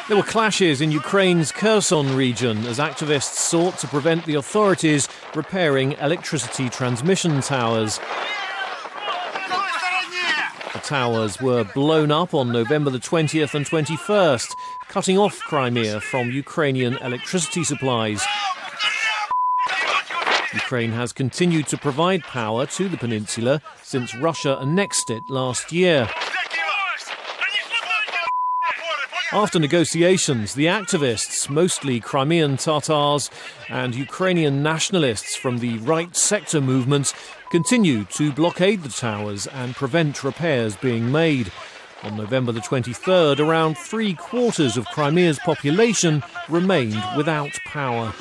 There were clashes in Ukraine's Kherson region as activists sought to prevent the authorities repairing electricity transmission towers. The towers were blown up on November the 20th and 21st, cutting off Crimea from Ukrainian electricity supplies. Ukraine has continued to provide power to the peninsula since Russia annexed it last year. After negotiations, the activists, mostly Crimean Tatars and Ukrainian nationalists from the right sector movement, continue to blockade the towers and prevent repairs being made. On November the 23rd, around 3/4 of Crimea's population remained without power.